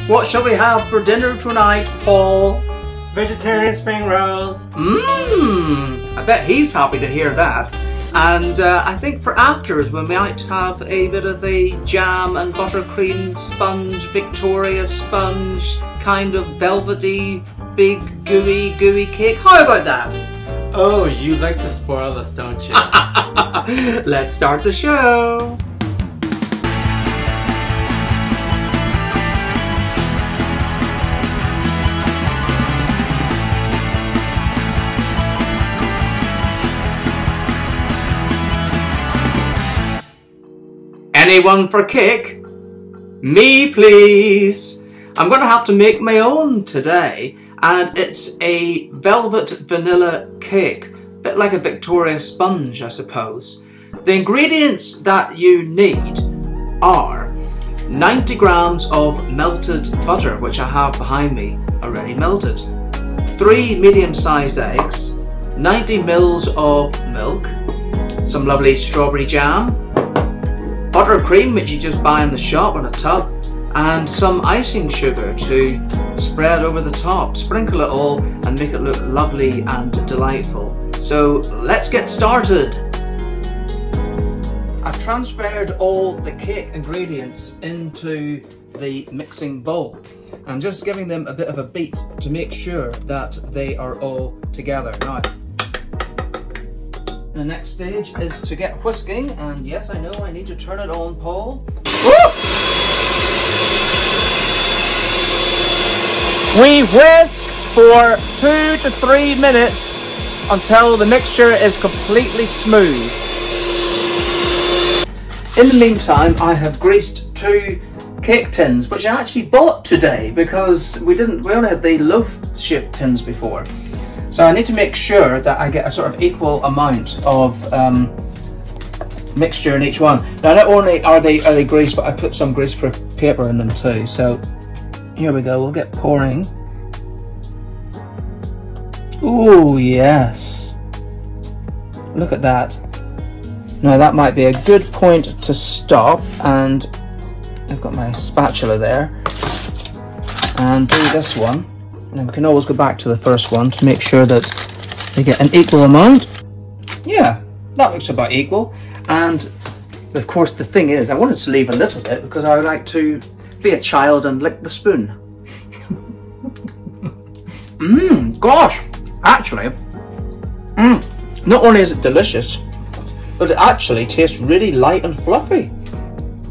What shall we have for dinner tonight, Paul? Vegetarian spring rolls. I bet he's happy to hear that. And I think for afters we might have a bit of a jam and buttercream sponge, Victoria sponge, kind of velvety, big, gooey cake. How about that? Oh, you like to spoil us, don't you? Let's start the show. Anyone for cake? Me, please. I'm going to have to make my own today, and it's a velvet vanilla cake, a bit like a Victoria sponge, I suppose. The ingredients that you need are 90 grams of melted butter, which I have behind me already melted, 3 medium-sized eggs, 90 mils of milk, some lovely strawberry jam, buttercream, which you just buy in the shop in a tub, and some icing sugar to spread over the top. Sprinkle it all and make it look lovely and delightful. So let's get started. I've transferred all the cake ingredients into the mixing bowl. I'm just giving them a bit of a beat to make sure that they are all together. Now, the next stage is to get whisking, and yes, I know I need to turn it on, Paul. Woo! We whisk for 2 to 3 minutes until the mixture is completely smooth. In the meantime, I have greased 2 cake tins, which I actually bought today because we only had the loaf-shaped tins before. So I need to make sure that I get a sort of equal amount of mixture in each one. Now, not only are they greased, but I put some greaseproof paper in them too. So here we go, we'll get pouring. Ooh, yes. Look at that. Now that might be a good point to stop, and I've got my spatula there. And do this one. And then we can always go back to the first one to make sure that they get an equal amount. Yeah, that looks about equal. And of course the thing is, I wanted to leave a little bit because I would like to be a child and lick the spoon. Gosh, actually, not only is it delicious, but it actually tastes really light and fluffy.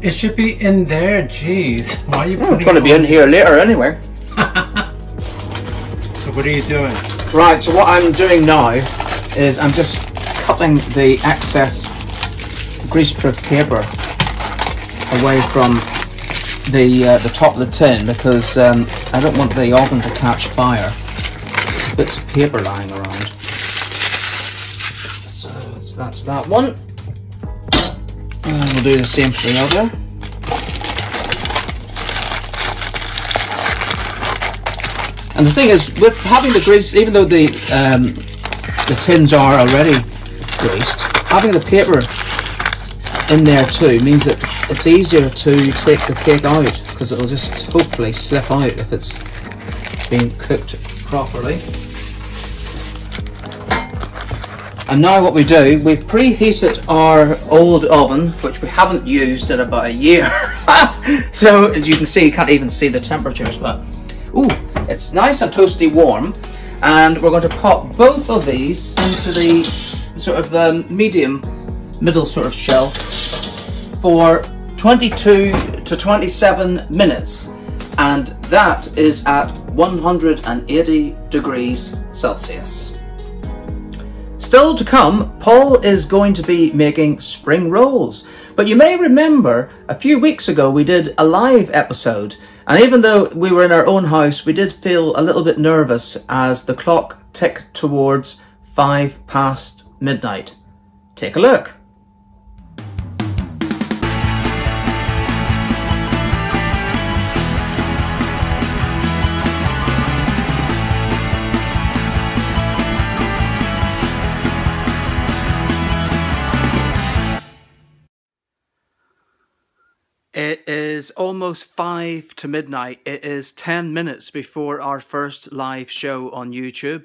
It should be in there, jeez. Why are you putting it's going to be in here later anyway. So what are you doing? Right, so what I'm doing now is I'm just cutting the excess greaseproof paper away from the top of the tin because I don't want the oven to catch fire. There's bits of paper lying around. So that's that one. And we'll do the same for the other. And the thing is, with having the grease, even though the tins are already greased, having the paper in there too means that it's easier to take the cake out because it will just hopefully slip out if it's being cooked properly. And now what we do, we've preheated our old oven, which we haven't used in about a year. So as you can see, you can't even see the temperatures, but ooh, it's nice and toasty warm. And we're going to pop both of these into the sort of middle sort of shelf for 22 to 27 minutes. And that is at 180 degrees Celsius. Still to come, Paul is going to be making spring rolls. But you may remember a few weeks ago we did a live episode, and even though we were in our own house, we did feel a little bit nervous as the clock ticked towards 5 past midnight. Take a look. It is is almost 5 to midnight. It is 10 minutes before our first live show on YouTube.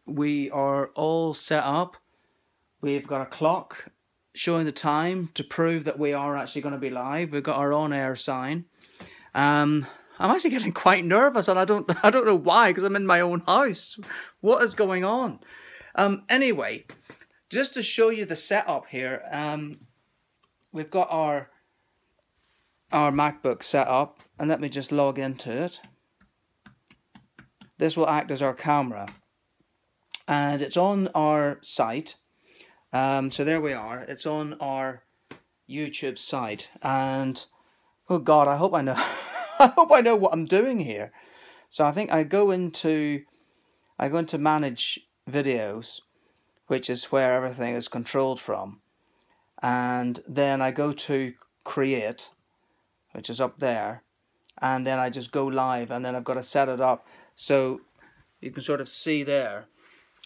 We are all set up. We've got a clock showing the time to prove that we are actually going to be live. We've got our on-air sign. I'm actually getting quite nervous, and I don't know why, because I'm in my own house. What is going on? Anyway, just to show you the setup here, we've got our MacBook set up, and let me just log into it. This will act as our camera, and it's on our site. So there we are. It's on our YouTube site, and oh God, I hope I know. I hope I know what I'm doing here. So I think I go into manage videos, which is where everything is controlled from, and then I go to create, which is up there, and then I just go live, and then I've got to set it up so you can sort of see there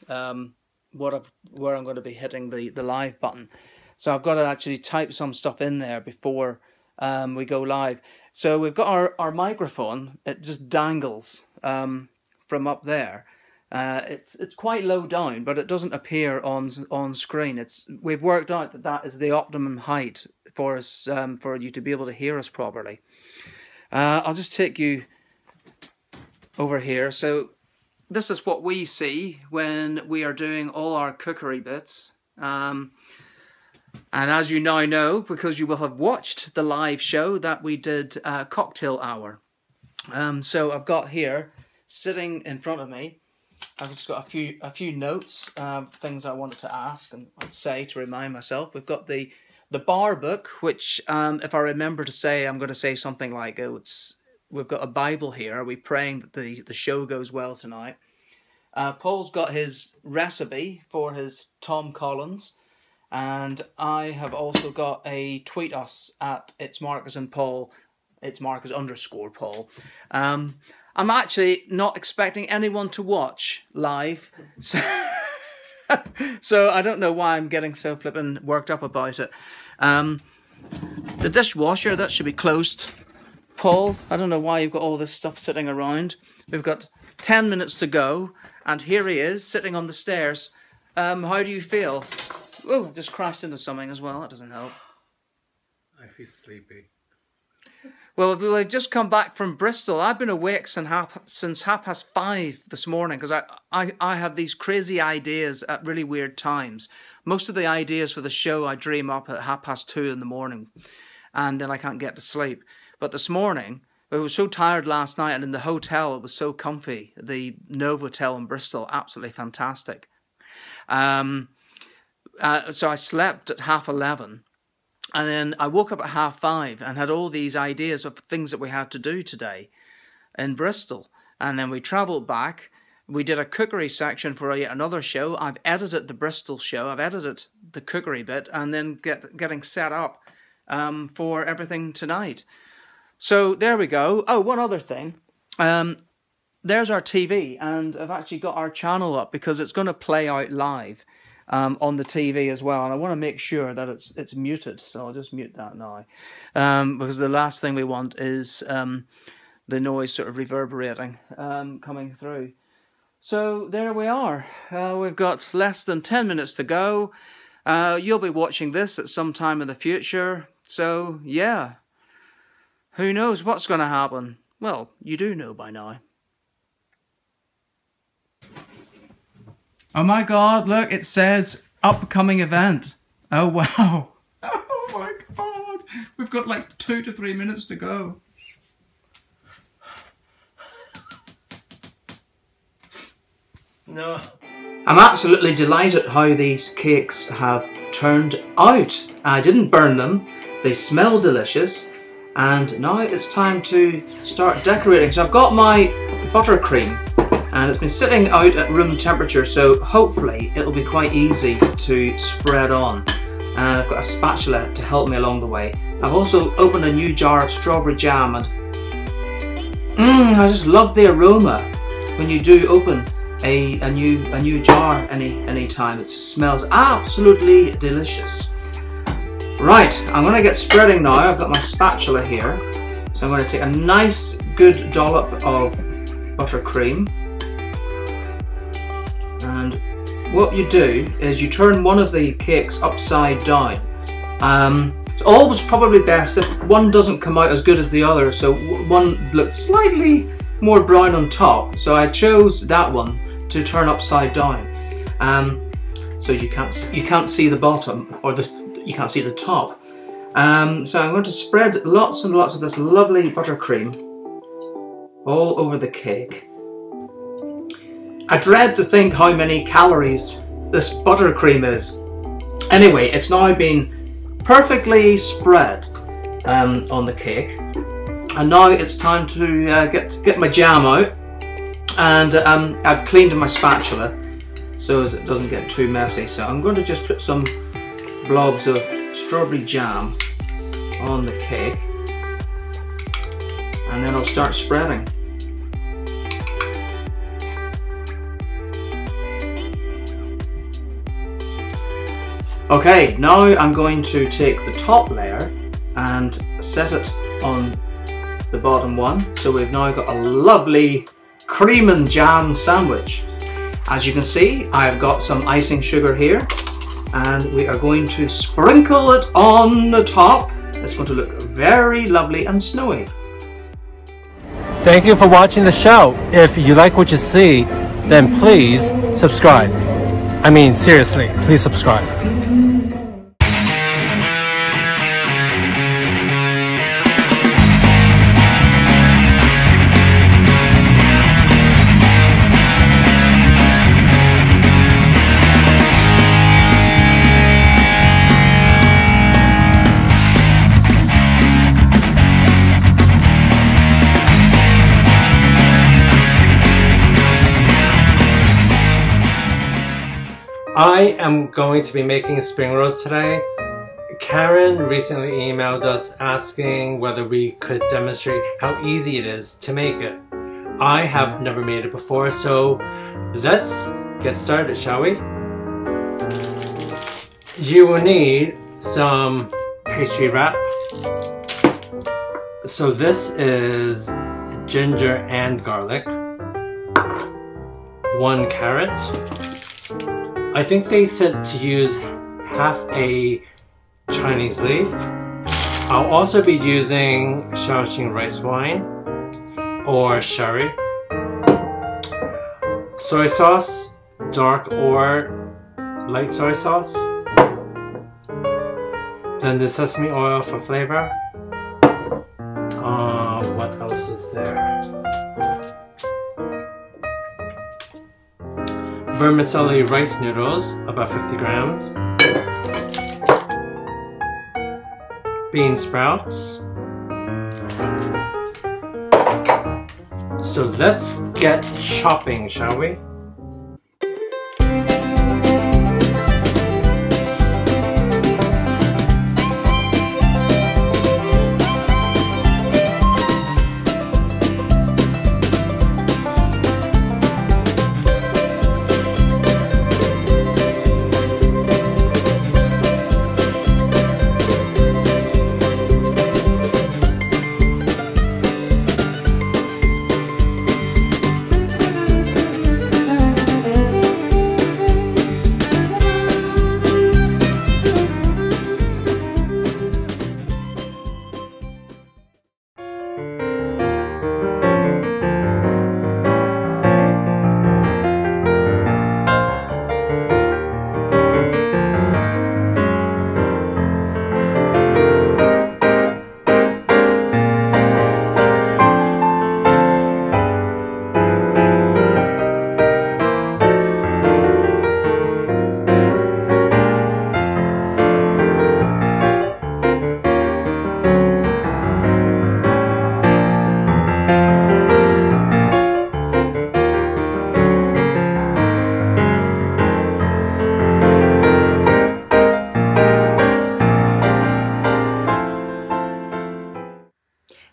where I'm going to be hitting the live button. So I've got to actually type some stuff in there before we go live. So we've got our microphone. It just dangles from up there. It's quite low down, but it doesn't appear on screen. We've worked out that is the optimum height for us, for you to be able to hear us properly. I'll just take you over here. So this is what we see when we are doing all our cookery bits. And as you now know, because you will have watched the live show that we did cocktail hour. So I've got here, sitting in front of me, I've just got a few notes, things I wanted to ask and I'd say to remind myself. We've got the bar book, which if I remember to say, I'm going to say something like, we've got a Bible here. Are we praying that the show goes well tonight? Paul's got his recipe for his Tom Collins. And I have also got a tweet us at it's Marcus and Paul. It's Marcus_Paul. I'm actually not expecting anyone to watch live. So, so I don't know why I'm getting so flippin' worked up about it. The dishwasher, that should be closed. Paul, I don't know why you've got all this stuff sitting around. We've got 10 minutes to go. And here he is, sitting on the stairs. How do you feel? Oh, just crashed into something as well. That doesn't help. I feel sleepy. Well, we've just come back from Bristol. I've been awake since 5:30 this morning because I have these crazy ideas at really weird times. Most of the ideas for the show I dream up at 2:30 in the morning, and then I can't get to sleep. But this morning, I was so tired last night, and in the hotel it was so comfy. The Novotel in Bristol, absolutely fantastic. So I slept at 11:30, and then I woke up at 5:30 and had all these ideas of things that we had to do today in Bristol. And then we travelled back. We did a cookery section for yet another show. I've edited the Bristol show. I've edited the cookery bit, and then getting set up for everything tonight. So there we go. Oh, one other thing. There's our TV, and I've actually got our channel up because it's going to play out live. On the TV as well, and I want to make sure that it's muted, so I'll just mute that now, because the last thing we want is the noise sort of reverberating coming through. So there we are. We've got less than 10 minutes to go. You'll be watching this at some time in the future, so yeah, who knows what's going to happen? Well, you do know by now. Oh my God, look, it says upcoming event. Oh wow. Oh my God. We've got like 2 to 3 minutes to go. No. I'm absolutely delighted how these cakes have turned out. I didn't burn them. They smell delicious. And now it's time to start decorating. So I've got my buttercream. And it's been sitting out at room temperature, so hopefully it'll be quite easy to spread on. And I've got a spatula to help me along the way. I've also opened a new jar of strawberry jam, and I just love the aroma when you do open a new jar any time. It smells absolutely delicious. Right, I'm going to get spreading now. I've got my spatula here. So I'm going to take a nice good dollop of buttercream. And what you do is you turn one of the cakes upside down. It's always probably best if one doesn't come out as good as the other, so one looks slightly more brown on top. So I chose that one to turn upside down, so you can't see the bottom, or you can't see the top. So I'm going to spread lots and lots of this lovely buttercream all over the cake. I dread to think how many calories this buttercream is. Anyway, it's now been perfectly spread on the cake, and now it's time to get my jam out. And I've cleaned my spatula so as it doesn't get too messy. So I'm going to just put some blobs of strawberry jam on the cake, and then I'll start spreading. Okay, now I'm going to take the top layer and set it on the bottom one. So we've now got a lovely cream and jam sandwich. As you can see, I've got some icing sugar here, and we are going to sprinkle it on the top. It's going to look very lovely and snowy. Thank you for watching the show. If you like what you see, then please subscribe. I mean, seriously, please subscribe. I am going to be making spring rolls today. Karen recently emailed us asking whether we could demonstrate how easy it is to make it. I have never made it before, so let's get started, shall we? You will need some pastry wrap. So this is ginger and garlic. 1 carrot. I think they said to use half a Chinese leaf. I'll also be using Shaoxing rice wine or sherry. Soy sauce, dark or light soy sauce. Then the sesame oil for flavor. What else is there? Vermicelli rice noodles, about 50 grams. Bean sprouts. So let's get chopping, shall we?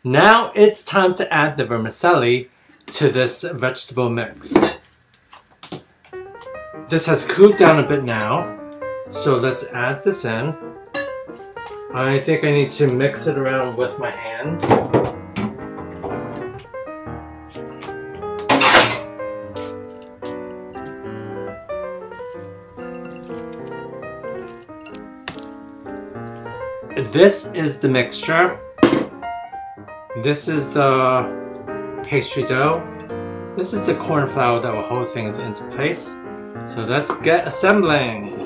Now it's time to add the vermicelli to this vegetable mix. This has cooled down a bit now, so let's add this in. I think I need to mix it around with my hands. This is the mixture. This is the pastry dough. This is the corn flour that will hold things into place. So let's get assembling.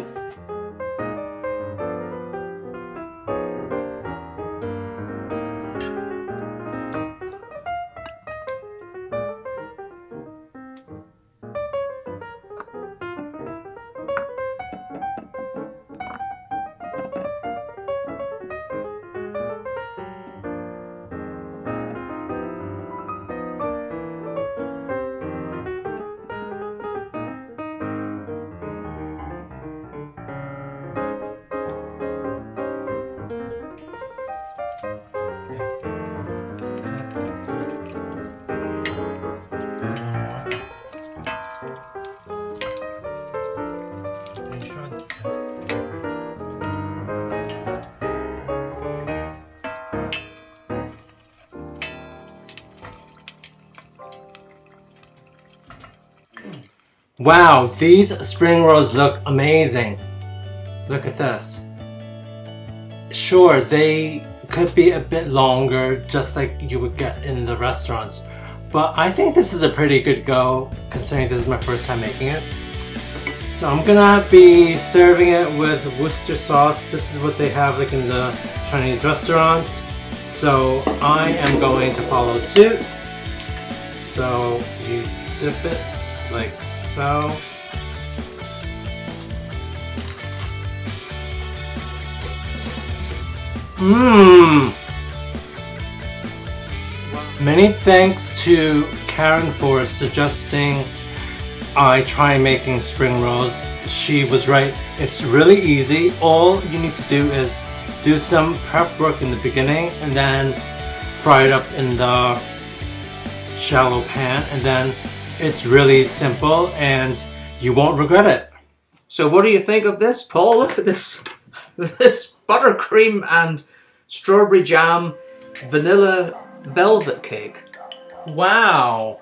Wow, these spring rolls look amazing. Look at this. Sure, they could be a bit longer, just like you would get in the restaurants, but I think this is a pretty good go, considering this is my first time making it. So I'm gonna be serving it with Worcester sauce. This is what they have like in the Chinese restaurants. So I am going to follow suit. So you dip it like so. Many thanks to Karen for suggesting I try making spring rolls. She was right. It's really easy. All you need to do is do some prep work in the beginning and then fry it up in the shallow pan, and then it's really simple and you won't regret it. So what do you think of this, Paul? Look at this. This buttercream and strawberry jam vanilla velvet cake. Wow.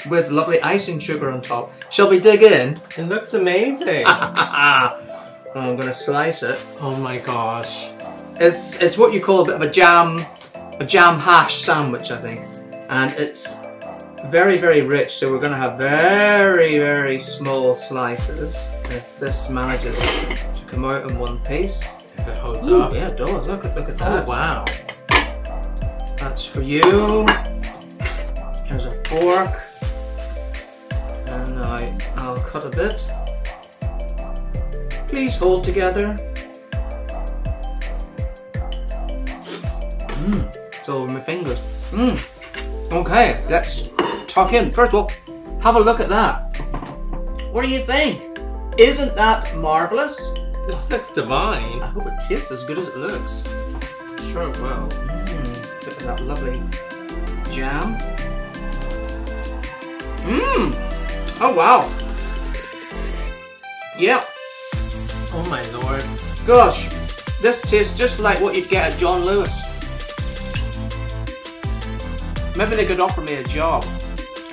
With lovely icing sugar on top. Shall we dig in? It looks amazing. I'm gonna slice it. Oh my gosh. It's what you call a bit of a jam hash sandwich, I think. And it's very, very rich, so we're gonna have very, very small slices if this manages to come out in one piece. If it holds up. Yeah, it does. Look at that. Oh wow. That's for you. Here's a fork. And I'll cut a bit. Please hold together. It's all over my fingers. Okay, let's tuck in. First of all, have a look at that. What do you think? Isn't that marvelous? This looks divine. I hope it tastes as good as it looks. Sure it will. Bit of that lovely jam. Oh wow. Yeah. Oh my lord. Gosh, this tastes just like what you'd get at John Lewis. Maybe they could offer me a job.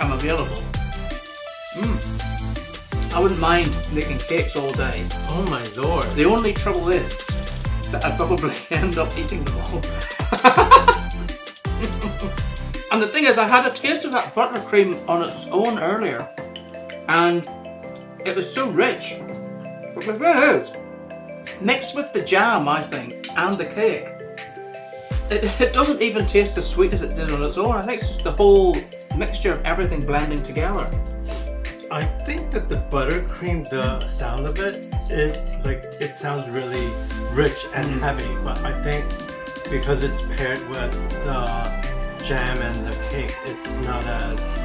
I'm available. I wouldn't mind making cakes all day. Oh my lord. The only trouble is that I'd probably end up eating them all. And the thing is, I had a taste of that buttercream on its own earlier, and it was so rich. But the thing is, mixed with the jam, I think, and the cake, it doesn't even taste as sweet as it did on its own. I think it's just the whole mixture of everything blending together. I think that the buttercream, the sound of it sounds really rich and heavy, but I think because it's paired with the jam and the cake, it's not as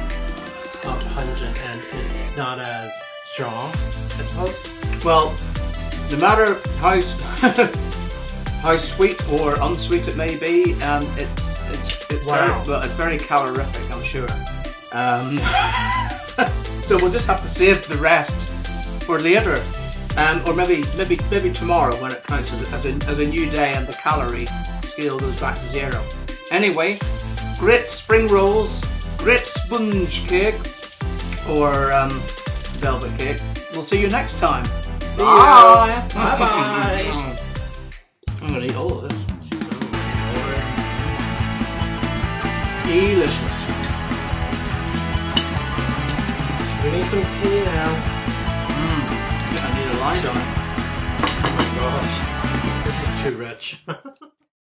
pungent and it's not as strong. Well, no matter how how sweet or unsweet it may be, it's wow. it's very calorific, I'm sure. So we'll just have to save the rest for later. Or maybe tomorrow when it counts as a new day and the calorie scale goes back to 0. Anyway, great spring rolls, great sponge cake, or velvet cake. We'll see you next time. See Bye. ya. Bye bye. I'm gonna eat all of this. Delicious. We need some tea now. I need a line on it. Oh my gosh. This is too rich.